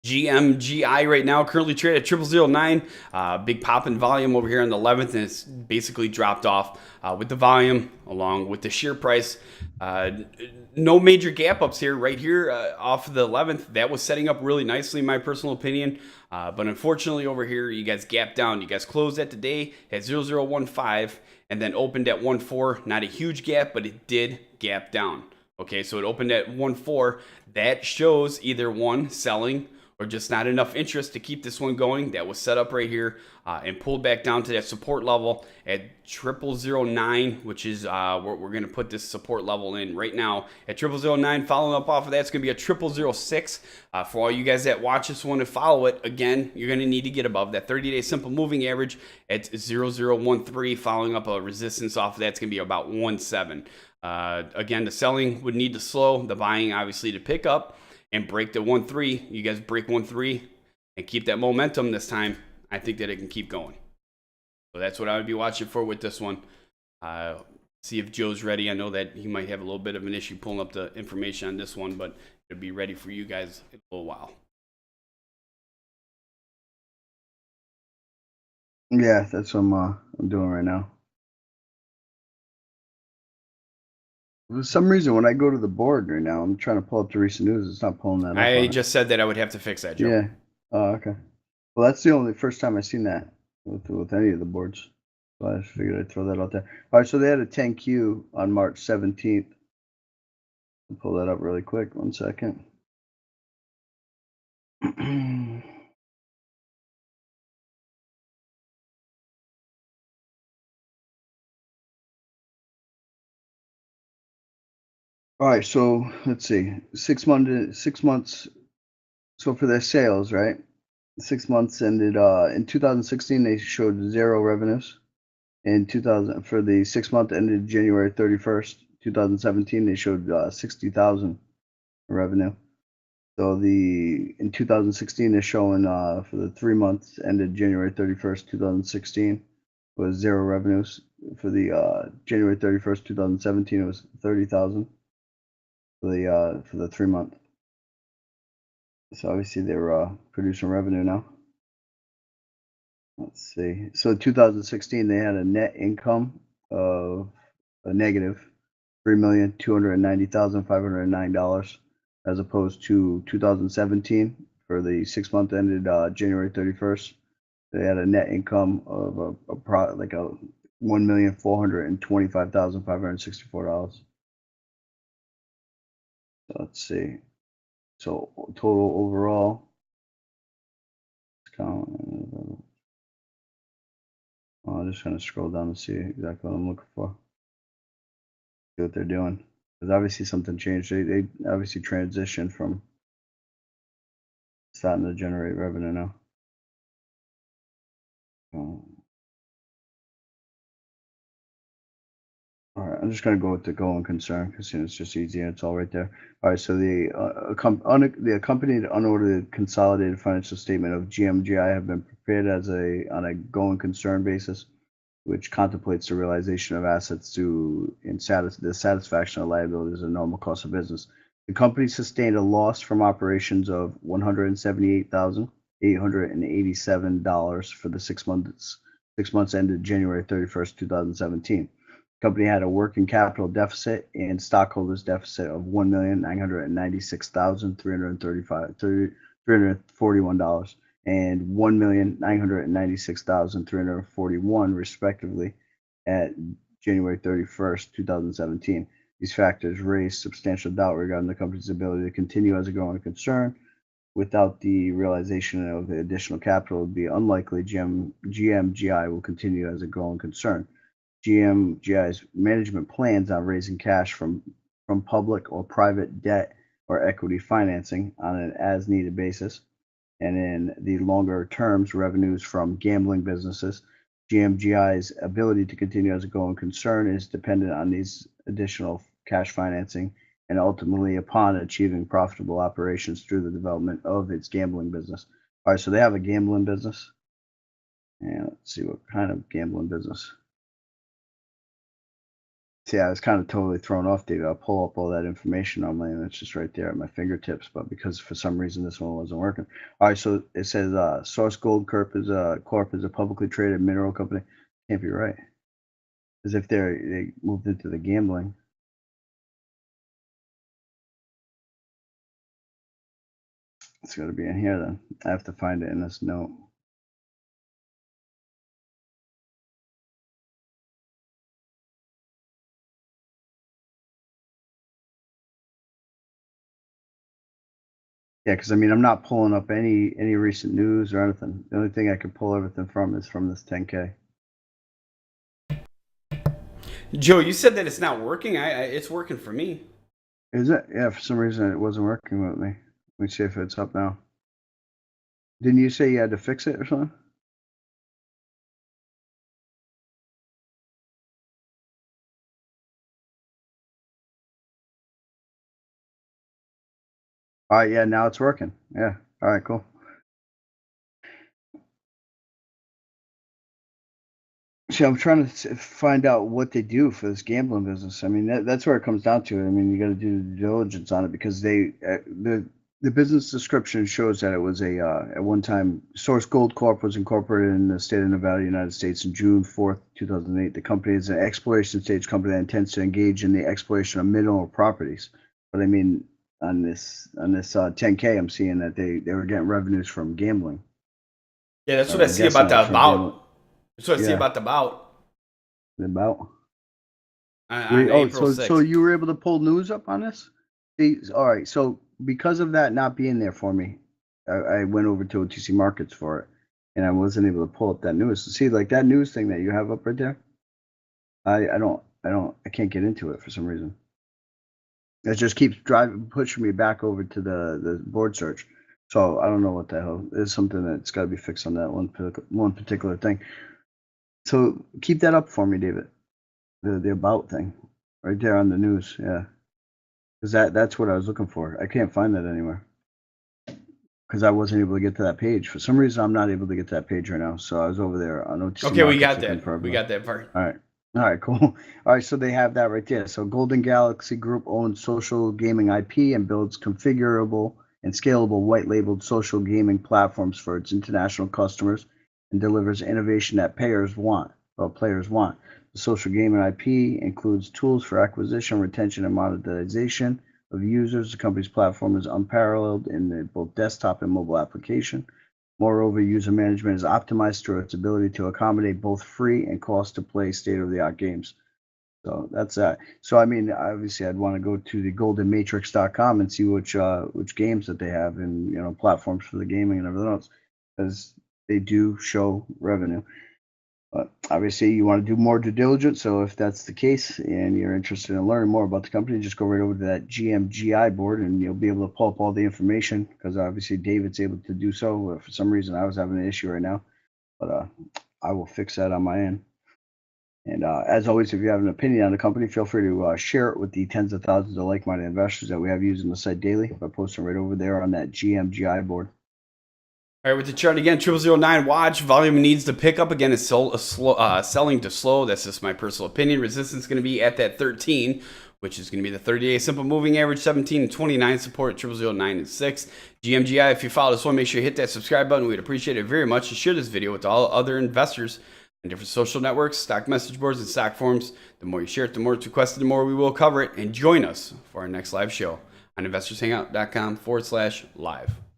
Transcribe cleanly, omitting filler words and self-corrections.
GMGI right now currently traded at 0009. Big pop in volume over here on the 11th, and it's basically dropped off with the volume along with the shear price. No major gap ups here. Right here off of the 11th, that was setting up really nicely in my personal opinion. But unfortunately over here, you guys gapped down. You guys closed at today at 0015 and then opened at 14. Not a huge gap, but it did gap down. Okay, so it opened at 14. That shows either one, selling, or just not enough interest to keep this one going. That was set up right here and pulled back down to that support level at 0009, which is where we're going to put this support level in right now at 0009. Following up off of that, it's going to be a 0006. For all you guys that watch this one and follow it, again, you're going to need to get above that 30-day simple moving average at 0013. Following up a resistance off of that, it's going to be about 17. Again, the selling would need to slow, the buying obviously to pick up and break the 1-3. You guys break 1-3 and keep that momentum this time. I think that it can keep going. So that's what I would be watching for with this one. See if Joe's ready. I know that he might have a little bit of an issue pulling up the information on this one, but it'll be ready for you guys in a little while. Yeah, that's what I'm doing right now. For some reason, when I go to the board right now, I'm trying to pull up the recent news. It's not pulling that up. I just said that I would have to fix that, Joe. Yeah. Oh, okay. Well, that's the only first time I've seen that with any of the boards. So I just figured I'd throw that out there. All right, so they had a 10Q on March 17th. I'll pull that up really quick. 1 second. All right, so let's see. 6 months. So for their sales, right? 6 months ended in 2016. They showed 0 revenues. In 2000, for the 6 month ended January 31st, 2017, they showed 60,000 revenue. So in 2016, they're showing for the 3 months ended January 31st, 2016, was 0 revenues. For the January 31st, 2017, it was 30,000 for the 3 month. So obviously they're producing revenue now. Let's see. So in 2016, they had a net income of a negative $3,290,509, as opposed to 2017 for the 6 month ended January 31st. They had a net income of a $1,425,564. So let's see. So total overall. I'm just gonna scroll down to see exactly what I'm looking for. See what they're doing. Because obviously something changed. They obviously transitioned from starting to generate revenue now. All right, I'm just gonna go with the going concern because it's just easier. It's all right there. All right, so the accompanied unaudited consolidated financial statement of GMGI have been prepared on a going concern basis, which contemplates the realization of assets the satisfaction of liabilities and normal cost of business. The company sustained a loss from operations of $178,887 for the 6 months ended January 31st, 2017. The company had a working capital deficit and stockholders deficit of $1,996,341 and $1,996,341 respectively at January 31st, 2017. These factors raise substantial doubt regarding the company's ability to continue as a going concern. Without the realization of the additional capital, it would be unlikely GMGI will continue as a going concern. GMGI's management plans on raising cash from public or private debt or equity financing on an as-needed basis. And in the longer terms, revenues from gambling businesses. GMGI's ability to continue as a going concern is dependent on these additional cash financing and ultimately upon achieving profitable operations through the development of its gambling business. All right, so they have a gambling business. And let's see what kind of gambling business. See, I was kind of totally thrown off, David. I'll pull up all that information on my, and it's just right there at my fingertips. But because for some reason this one wasn't working. All right, so it says Source Gold Corp is a publicly traded mineral company. Can't be right. As if they moved into the gambling. It's got to be in here then. I have to find it in this note. Yeah, because I mean, I'm not pulling up any recent news or anything. The only thing I can pull everything from is from this 10K. Joe, you said that it's not working. It's working for me. Is it? Yeah, for some reason it wasn't working with me. Let me see if it's up now. Didn't you say you had to fix it or something? All right, yeah, now it's working. Yeah, all right, cool. See, I'm trying to find out what they do for this gambling business. I mean, that's where it comes down to. I mean, you got to do the diligence on it because the business description shows that it was at one time Source Gold Corp was incorporated in the state of Nevada, United States, on June 4th, 2008. The company is an exploration stage company that intends to engage in the exploration of mineral properties. But I mean, on this 10K, I'm seeing that they were getting revenues from gambling. Yeah, that's what I see about the about. That's what I see Yeah. about the about. The about. On April 6th. So you were able to pull news up on this? See, all right. So because of that not being there for me, I went over to OTC Markets for it, and I wasn't able to pull up that news. See, like that news thing that you have up right there, I can't get into it for some reason. It just keeps pushing me back over to the board search. So I don't know what the hell. There's something that's got to be fixed on that one particular thing. So keep that up for me, David. The about thing, right there on the news, yeah. Because that's what I was looking for. I can't find that anywhere. Because I wasn't able to get to that page. For some reason, I'm not able to get to that page right now. So I was over there on OTC. Okay, we got that. We got that part. All right, cool. All right, so they have that right there. So Golden Galaxy Group owns social gaming IP and builds configurable and scalable white-labeled social gaming platforms for its international customers and delivers innovation that players want. The social gaming IP includes tools for acquisition, retention, and monetization of users. The company's platform is unparalleled in both desktop and mobile application. Moreover, user management is optimized through its ability to accommodate both free and cost-to-play state-of-the-art games. So that's that. So I mean, obviously, I'd want to go to the goldenmatrix.com and see which games that they have and platforms for the gaming and everything else, because they do show revenue. But obviously, you want to do more due diligence. So if that's the case and you're interested in learning more about the company, just go right over to that GMGI board and you'll be able to pull up all the information, because obviously David's able to do so. For some reason, I was having an issue right now, but I will fix that on my end. And as always, if you have an opinion on the company, feel free to share it with the tens of thousands of like-minded investors that we have using the site daily by posting right over there on that GMGI board. All right, with the chart again, 0009 watch. Volume needs to pick up again. It's selling to slow. That's just my personal opinion. Resistance is going to be at that 13, which is going to be the 30-day simple moving average, 17 and 29. Support 0009 and 6. GMGI, if you follow this one, make sure you hit that subscribe button. We'd appreciate it very much. And share this video with all other investors on different social networks, stock message boards, and stock forums. The more you share it, the more it's requested, the more we will cover it. And join us for our next live show on investorshangout.com/live.